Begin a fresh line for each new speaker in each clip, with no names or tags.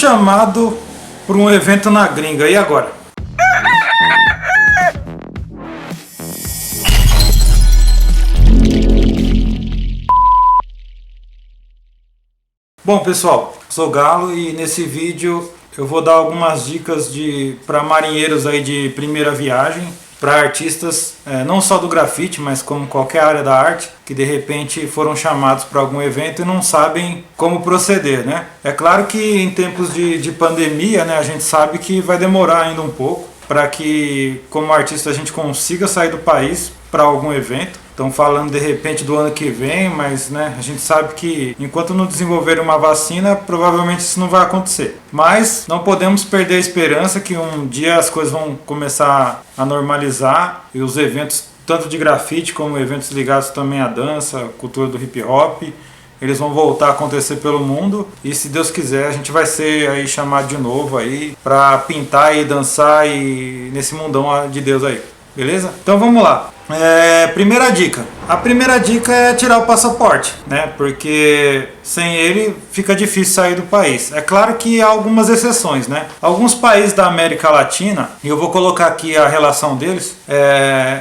chamado para um evento na gringa, e agora? Bom pessoal, sou Galo e nesse vídeo eu vou dar algumas dicas para marinheiros aí de primeira viagem, para artistas não só do grafite, mas como qualquer área da arte, que de repente foram chamados para algum evento e não sabem como proceder, né? É claro que em tempos de pandemia, né, a gente sabe que vai demorar ainda um pouco para que, como artista, a gente consiga sair do país para algum evento. Estão falando de repente do ano que vem, mas né, a gente sabe que enquanto não desenvolverem uma vacina, provavelmente isso não vai acontecer. Mas não podemos perder a esperança que um dia as coisas vão começar a normalizar e os eventos, tanto de grafite como eventos ligados também à dança, cultura do hip hop, eles vão voltar a acontecer pelo mundo e, se Deus quiser, a gente vai ser aí chamado de novo aí para pintar e dançar e nesse mundão de Deus aí. Beleza? Então vamos lá. Primeira dica. A primeira dica é tirar o passaporte, né? Porque sem ele fica difícil sair do país. É claro que há algumas exceções, né? Alguns países da América Latina, e eu vou colocar aqui a relação deles,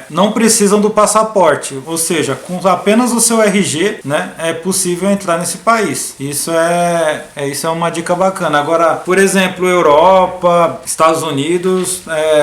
não precisam do passaporte. Ou seja, com apenas o seu RG, né, é possível entrar nesse país. Isso é uma dica bacana. Agora, por exemplo, Europa, Estados Unidos,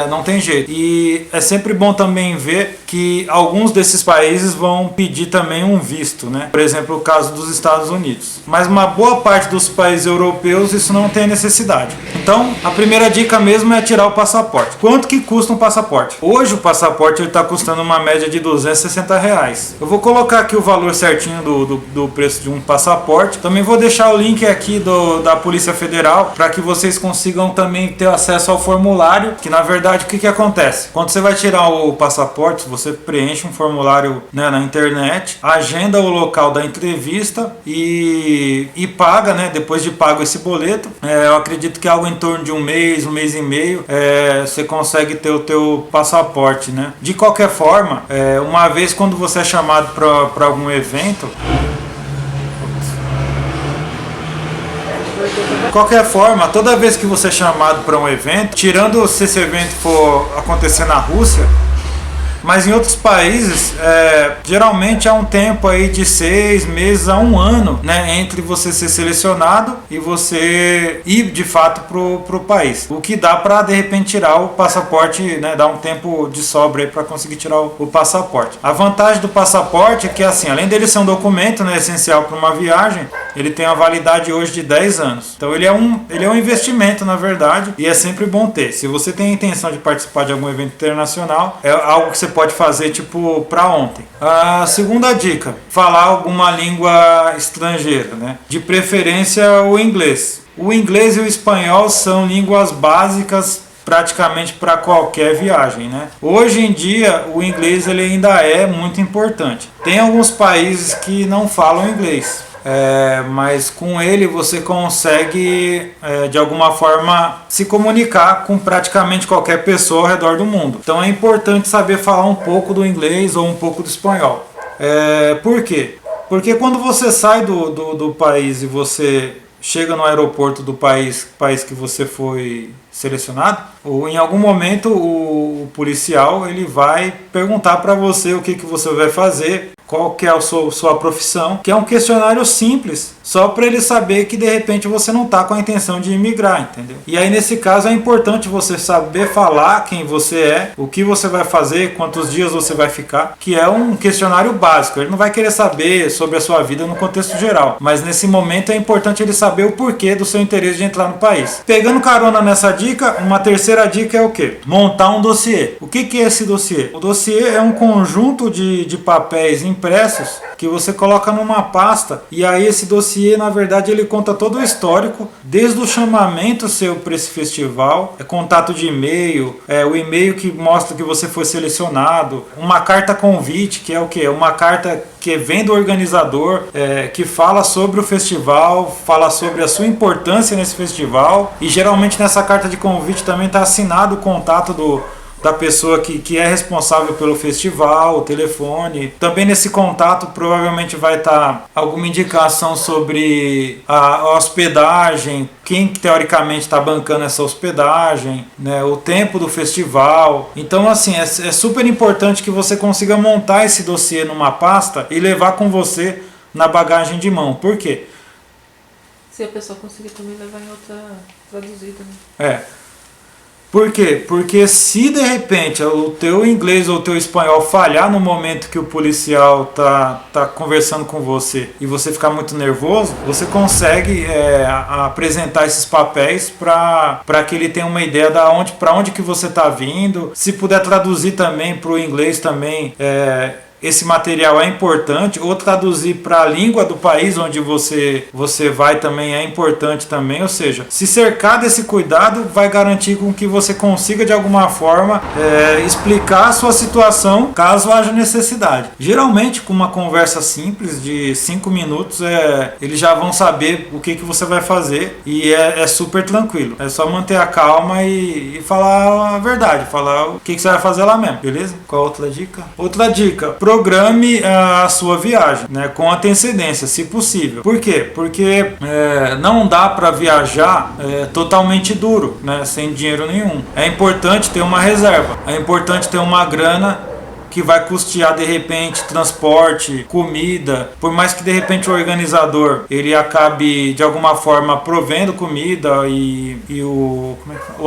não tem jeito. E é sempre bom também ver que alguns desses países vão pedir também um visto, né? Por exemplo, o caso dos Estados Unidos. Mas uma boa parte dos países europeus isso não tem necessidade. Então, a primeira dica mesmo é tirar o passaporte. Quanto que custa um passaporte? Hoje o passaporte está custando uma média de R$260. Eu vou colocar aqui o valor certinho do preço de um passaporte. Também vou deixar o link aqui da Polícia Federal para que vocês consigam também ter acesso ao formulário, que na verdade o que acontece? Quando você vai tirar o passaporte, você preenche um formulário, né, na internet, agenda o local da entrevista e paga, né? Depois de pago esse boleto, eu acredito que algo em torno de um mês e meio, você consegue ter o teu passaporte, né? De qualquer forma, uma vez quando você é chamado para algum evento, de qualquer forma, toda vez que você é chamado para um evento, tirando se esse evento for acontecer na Rússia, mas em outros países, geralmente há um tempo aí de 6 meses a 1 ano, né, entre você ser selecionado e você ir de fato pro país. O que dá para de repente tirar o passaporte, né, dar um tempo de sobra aí para conseguir tirar o passaporte. A vantagem do passaporte é que, assim, além dele ser um documento, né, essencial para uma viagem, ele tem uma validade hoje de 10 anos. Então ele é um investimento, na verdade, e é sempre bom ter. Se você tem a intenção de participar de algum evento internacional, é algo que você pode fazer tipo para ontem. A segunda dica: falar alguma língua estrangeira, né? De preferência o inglês. O inglês e o espanhol são línguas básicas praticamente para qualquer viagem, né? Hoje em dia o inglês ele ainda é muito importante. Tem alguns países que não falam inglês. Mas com ele você consegue de alguma forma se comunicar com praticamente qualquer pessoa ao redor do mundo. Então é importante saber falar um pouco do inglês ou um pouco do espanhol. Por quê? Porque quando você sai do país e você chega no aeroporto do país que você foi selecionado, ou em algum momento o policial ele vai perguntar para você o que você vai fazer, qual que é a sua profissão, que é um questionário simples, só para ele saber que de repente você não está com a intenção de imigrar, entendeu? E aí nesse caso é importante você saber falar quem você é, o que você vai fazer, quantos dias você vai ficar, que é um questionário básico. Ele não vai querer saber sobre a sua vida no contexto geral, mas nesse momento é importante ele saber o porquê do seu interesse de entrar no país. Pegando carona nessa dica, uma terceira dica é o quê? Montar um dossiê. O que é esse dossiê? O dossiê é um conjunto de papéis impressos que você coloca numa pasta, e aí esse dossiê, na verdade, ele conta todo o histórico, desde o chamamento seu para esse festival, contato de e-mail, o e-mail que mostra que você foi selecionado, uma carta convite, que é o quê? Uma carta que vem do organizador, que fala sobre o festival, fala sobre a sua importância nesse festival, e geralmente nessa carta de convite também está assinado o contato da pessoa que é responsável pelo festival, o telefone. Também nesse contato provavelmente vai estar alguma indicação sobre a hospedagem, quem teoricamente está bancando essa hospedagem, né, o tempo do festival. Então assim, é super importante que você consiga montar esse dossiê numa pasta e levar com você na bagagem de mão. Por quê?
Se a pessoa conseguir também levar em outra traduzida, né?
Por quê? Porque se de repente o teu inglês ou o teu espanhol falhar no momento que o policial tá conversando com você e você ficar muito nervoso, você consegue apresentar esses papéis para que ele tenha uma ideia para onde que você está vindo. Se puder traduzir também para o inglês também, esse material é importante, ou traduzir para a língua do país onde você vai também é importante também, ou seja, se cercar desse cuidado vai garantir com que você consiga de alguma forma explicar a sua situação caso haja necessidade. Geralmente com uma conversa simples de 5 minutos eles já vão saber o que você vai fazer e é super tranquilo, é só manter a calma e falar a verdade, falar o que você vai fazer lá mesmo, beleza? Qual a outra dica? Outra dica, programe a sua viagem, né, com antecedência, se possível. Por quê? Porque não dá para viajar totalmente duro, né, sem dinheiro nenhum. É importante ter uma reserva, é importante ter uma grana que vai custear de repente transporte, comida, por mais que de repente o organizador ele acabe de alguma forma provendo comida e o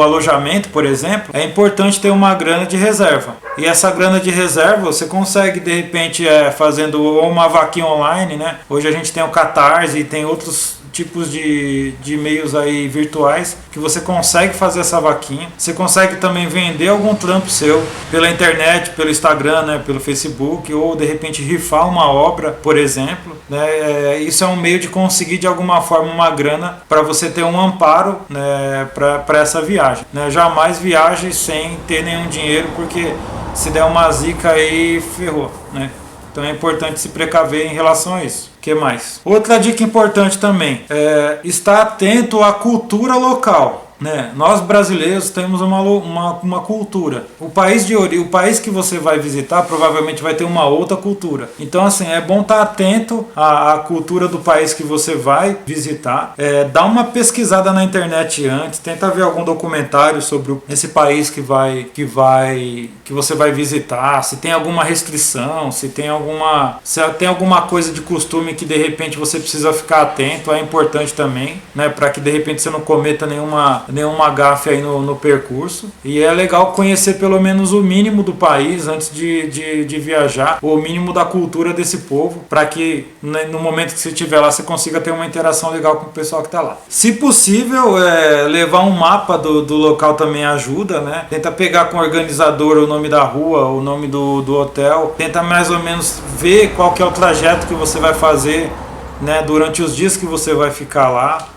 alojamento, por exemplo, é importante ter uma grana de reserva. E essa grana de reserva você consegue de repente fazendo uma vaquinha online, né? Hoje a gente tem o Catarse e tem outros tipos de meios aí virtuais que você consegue fazer essa vaquinha. Você consegue também vender algum trampo seu pela internet, pelo Instagram, né, pelo Facebook, ou de repente rifar uma obra, por exemplo, né? Isso é um meio de conseguir de alguma forma uma grana para você ter um amparo, né, para essa viagem, né? Jamais viaje sem ter nenhum dinheiro, porque se der uma zica aí ferrou, né? Então é importante se precaver em relação a isso. O que mais? Outra dica importante também é estar atento à cultura local. Né? Nós brasileiros temos uma cultura. O país que você vai visitar provavelmente vai ter uma outra cultura. Então assim, é bom estar atento à cultura do país que você vai visitar. Dá uma pesquisada na internet antes, tenta ver algum documentário sobre esse país que você vai visitar, se tem alguma restrição, se tem alguma coisa de costume que de repente você precisa ficar atento, é importante também, né? Para que de repente você não cometa nenhuma gafe aí no percurso. E é legal conhecer pelo menos o mínimo do país antes de viajar, o mínimo da cultura desse povo, para que, né, no momento que você estiver lá você consiga ter uma interação legal com o pessoal que está lá. Se possível, levar um mapa do local também ajuda, né? Tenta pegar com o organizador o nome da rua, o nome do hotel, tenta mais ou menos ver qual que é o trajeto que você vai fazer, né, durante os dias que você vai ficar lá.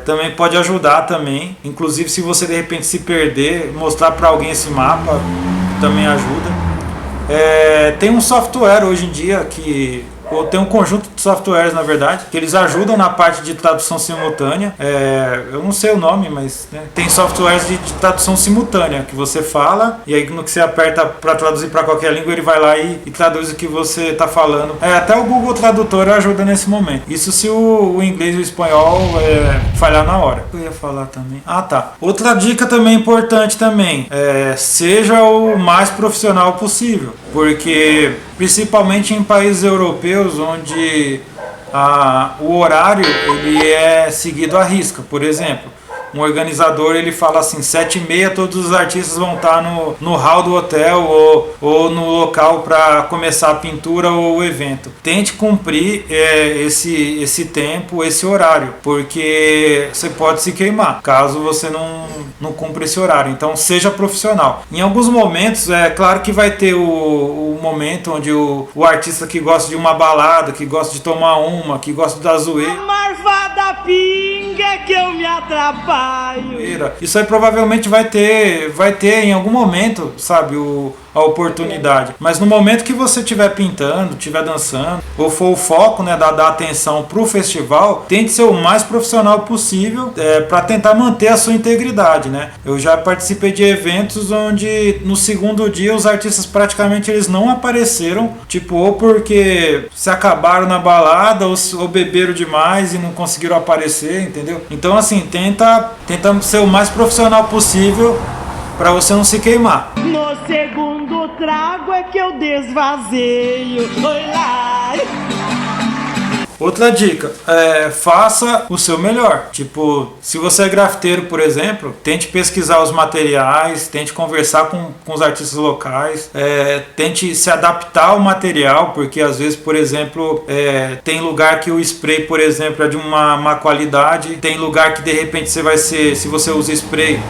Também pode ajudar também, inclusive se você de repente se perder, mostrar para alguém esse mapa também ajuda. Tem um software hoje em dia ou tem um conjunto de softwares, na verdade, que eles ajudam na parte de tradução simultânea. Eu não sei o nome, mas, né, tem softwares de tradução simultânea, que você fala, e aí no que você aperta para traduzir para qualquer língua, ele vai lá e traduz o que você está falando. Até o Google Tradutor ajuda nesse momento. Isso se o inglês e o espanhol falhar na hora. Eu ia falar também. Tá. Outra dica também importante também, seja o mais profissional possível, porque principalmente em países europeus onde o horário ele é seguido à risca. Por exemplo, um organizador ele fala assim, 7h30 todos os artistas vão estar no hall do hotel ou no local para começar a pintura ou o evento. Tente cumprir esse tempo, esse horário, porque você pode se queimar caso você não cumpra esse horário. Então seja profissional. Em alguns momentos, é claro que vai ter o momento onde o artista que gosta de uma balada, que gosta de tomar uma, que gosta da zoeira,
marvada pinga que eu me atrapalho.
Isso aí provavelmente vai ter em algum momento, sabe, a oportunidade. Mas no momento que você estiver pintando, estiver dançando, ou for o foco, né, da atenção para o festival, tente ser o mais profissional possível para tentar manter a sua integridade, né? Eu já participei de eventos onde no segundo dia os artistas praticamente eles não apareceram, tipo, ou porque se acabaram na balada ou beberam demais e não conseguiram aparecer, entendeu? Então assim, tenta ser o mais profissional possível para você não se queimar.
No segundo trago é que eu desvazeio. Oi lá.
Outra dica, faça o seu melhor. Tipo, se você é grafiteiro, por exemplo, tente pesquisar os materiais, tente conversar com os artistas locais, tente se adaptar ao material, porque às vezes, por exemplo, tem lugar que o spray, por exemplo, é de uma má qualidade, tem lugar que de repente se você usa spray,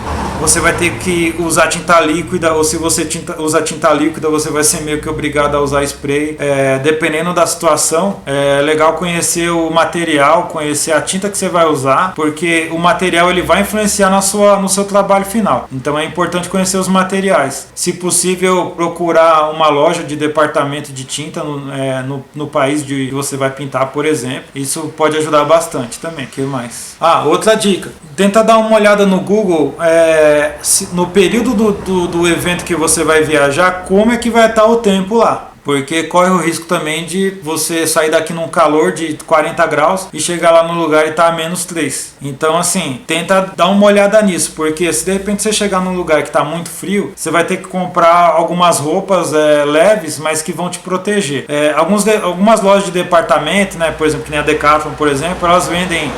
você vai ter que usar tinta líquida, ou se você usa tinta líquida, você vai ser meio que obrigado a usar spray. Dependendo da situação, é legal conhecer o material, conhecer a tinta que você vai usar, porque o material ele vai influenciar no seu trabalho final. Então é importante conhecer os materiais. Se possível, procurar uma loja de departamento de tinta no país que você vai pintar, por exemplo. Isso pode ajudar bastante também. O que mais? Outra dica. Tenta dar uma olhada no Google, no período do evento que você vai viajar, como é que vai estar o tempo lá. Porque corre o risco também de você sair daqui num calor de 40 graus e chegar lá no lugar e tá a -3. Então assim, tenta dar uma olhada nisso, porque se de repente você chegar num lugar que tá muito frio, você vai ter que comprar algumas roupas leves, mas que vão te proteger. Algumas lojas de departamento, né, por exemplo, que nem a Decathlon, por exemplo, elas vendem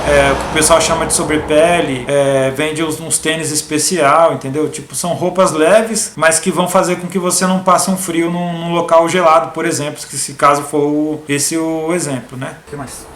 o que o pessoal chama de sobrepele, vende uns tênis especial, entendeu? Tipo, são roupas leves, mas que vão fazer com que você não passe um frio num local gelado, por exemplo, se caso for esse o exemplo, né? O que mais?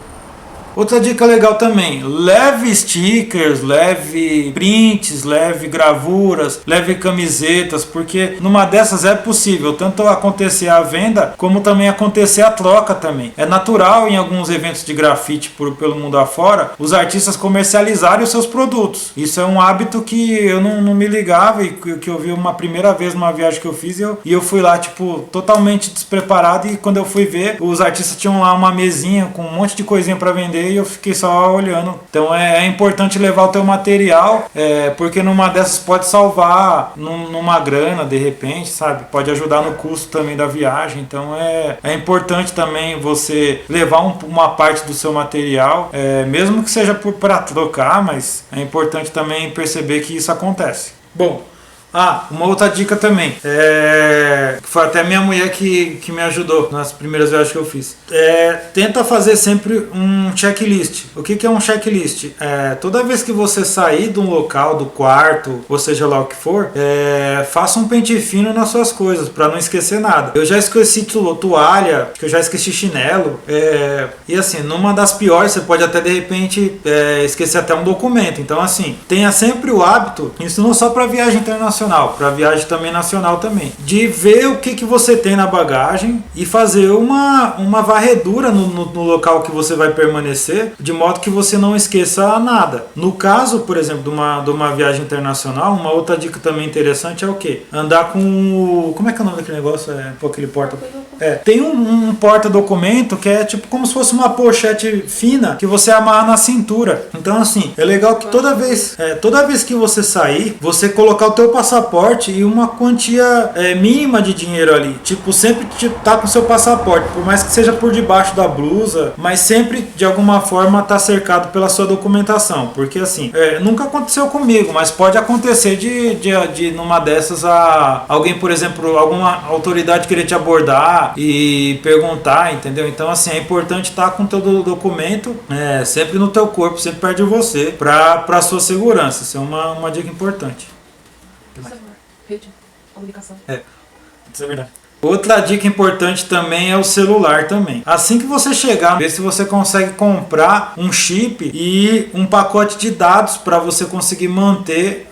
Outra dica legal também, leve stickers, leve prints, leve gravuras, leve camisetas, porque numa dessas é possível tanto acontecer a venda, como também acontecer a troca também. É natural em alguns eventos de grafite pelo mundo afora, os artistas comercializarem os seus produtos. Isso é um hábito que eu não me ligava e que eu vi uma primeira vez numa viagem que eu fiz e eu fui lá, tipo, totalmente despreparado e quando eu fui ver, os artistas tinham lá uma mesinha com um monte de coisinha para vender e eu fiquei só olhando. Então é importante levar o teu material, porque numa dessas pode salvar numa grana de repente, sabe? Pode ajudar no custo também da viagem. Então é importante também você levar uma parte do seu material, mesmo que seja para trocar, mas é importante também perceber que isso acontece. Bom, uma outra dica também, que foi até minha mulher que me ajudou nas primeiras viagens que eu fiz. Tenta fazer sempre um checklist. O que é um checklist? Toda vez que você sair de um local, do quarto, ou seja lá o que for, faça um pente fino nas suas coisas, para não esquecer nada. Eu já esqueci toalha, que eu já esqueci chinelo, e assim, numa das piores, você pode até de repente esquecer até um documento. Então assim, tenha sempre o hábito, isso não só para viagem internacional, para viagem também nacional também, de ver o que você tem na bagagem e fazer uma varredura no local que você vai permanecer, de modo que você não esqueça nada. No caso, por exemplo, de uma viagem internacional, uma outra dica também interessante é o quê? Andar com como é que é o nome daquele negócio? Aquele porta... tem um porta-documento que é tipo como se fosse uma pochete fina que você amarra na cintura. Então assim, é legal que toda vez que você sair, você colocar o teu passaporte e uma quantia mínima de dinheiro ali. Tipo, sempre tá com seu passaporte, por mais que seja por debaixo da blusa, mas sempre de alguma forma tá cercado pela sua documentação. Porque assim, nunca aconteceu comigo, mas pode acontecer de numa dessas alguém, por exemplo, alguma autoridade querer te abordar e perguntar, entendeu? Então assim, é importante estar com todo o documento sempre no teu corpo, sempre perto de você, para sua segurança. Isso é uma dica importante.
Rede, comunicação.
Isso é verdade. Outra dica importante também é o celular também. Assim que você chegar, vê se você consegue comprar um chip e um pacote de dados para você conseguir manter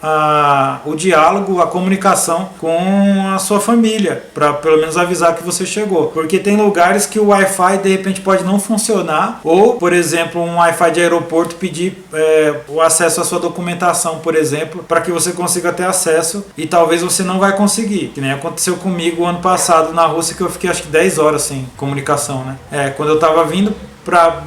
o diálogo, a comunicação com a sua família, para pelo menos avisar que você chegou. Porque tem lugares que o Wi-Fi de repente pode não funcionar, ou, por exemplo, um Wi-Fi de aeroporto pedir o acesso à sua documentação, por exemplo, para que você consiga ter acesso e talvez você não vai conseguir. Que nem aconteceu comigo ano passado na Rússia, que eu fiquei acho que 10 horas sem comunicação, né? Quando eu tava vindo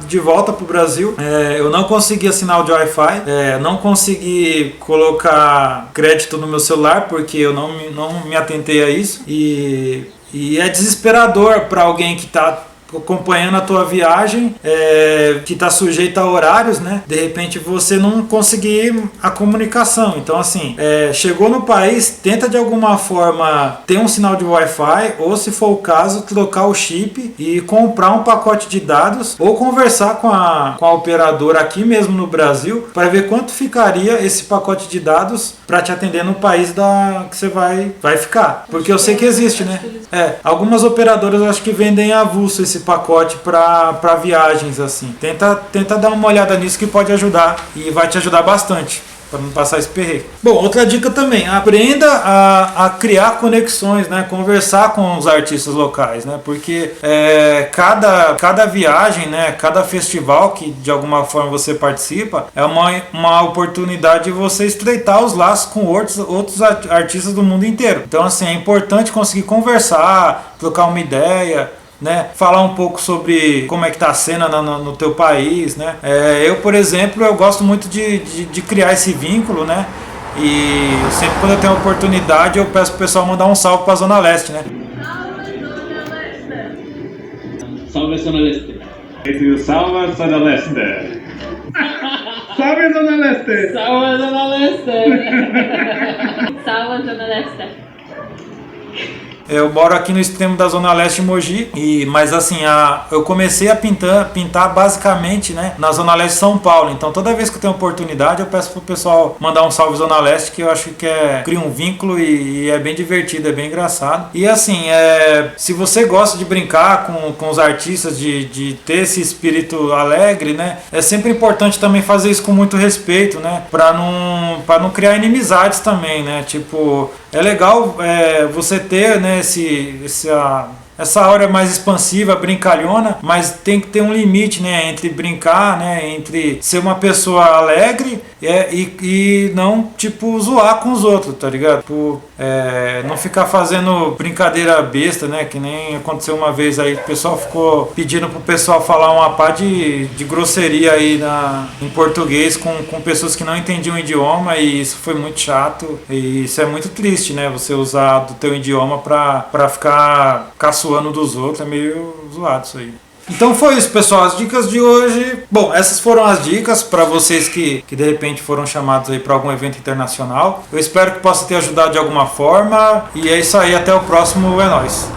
de volta pro Brasil, eu não consegui sinal de Wi-Fi, não consegui colocar crédito no meu celular porque eu não me atentei a isso, e é desesperador para alguém que tá acompanhando a tua viagem, que está sujeita a horários, né? De repente você não conseguir a comunicação. Então assim, chegou no país, tenta de alguma forma ter um sinal de Wi-Fi, ou se for o caso, trocar o chip e comprar um pacote de dados, ou conversar com a operadora aqui mesmo no Brasil para ver quanto ficaria esse pacote de dados para te atender no país que você vai ficar. Porque eu sei que existe, né? Algumas operadoras eu acho que vendem avulso esse pacote para viagens assim. Tenta dar uma olhada nisso que pode ajudar e vai te ajudar bastante para não passar esse perrengue. Bom, outra dica também, aprenda a criar conexões, né? Conversar com os artistas locais, né? Porque cada viagem, né? Cada festival que de alguma forma você participa é uma oportunidade de você estreitar os laços com outros artistas do mundo inteiro. Então assim, é importante conseguir conversar, trocar uma ideia, né? Falar um pouco sobre como é que tá a cena no teu país, né? Eu, por exemplo, eu gosto muito de criar esse vínculo, né? E sempre quando eu tenho a oportunidade eu peço pro pessoal mandar um salve pra Zona Leste, né?
Salve Zona Leste.
Salve Zona Leste. Salve Zona Leste.
Salve Zona Leste.
Salve Zona Leste.
Eu moro aqui no extremo da Zona Leste de Mogi, mas assim, eu comecei a pintar basicamente, né, na Zona Leste de São Paulo. Então toda vez que eu tenho oportunidade eu peço pro pessoal mandar um salve Zona Leste, que eu acho que cria um vínculo e é bem divertido, é bem engraçado. E assim, se você gosta de brincar com os artistas, de ter esse espírito alegre, né, é sempre importante também fazer isso com muito respeito, né, pra não criar inimizades também, né, tipo, é legal você ter, né, essa aura mais expansiva, brincalhona, mas tem que ter um limite, né, entre brincar, né, entre ser uma pessoa alegre e não, tipo, zoar com os outros, tá ligado? Tipo, não ficar fazendo brincadeira besta, né, que nem aconteceu uma vez aí, o pessoal ficou pedindo pro pessoal falar uma pá de grosseria aí em português com pessoas que não entendiam o idioma, e isso foi muito chato, e isso é muito triste, né, você usar do teu idioma pra ficar caçoando dos outros, é meio zoado isso aí. Então foi isso, pessoal, as dicas de hoje. Bom, essas foram as dicas para vocês que de repente foram chamados aí para algum evento internacional. Eu espero que possa ter ajudado de alguma forma, e é isso aí, até o próximo, é nóis.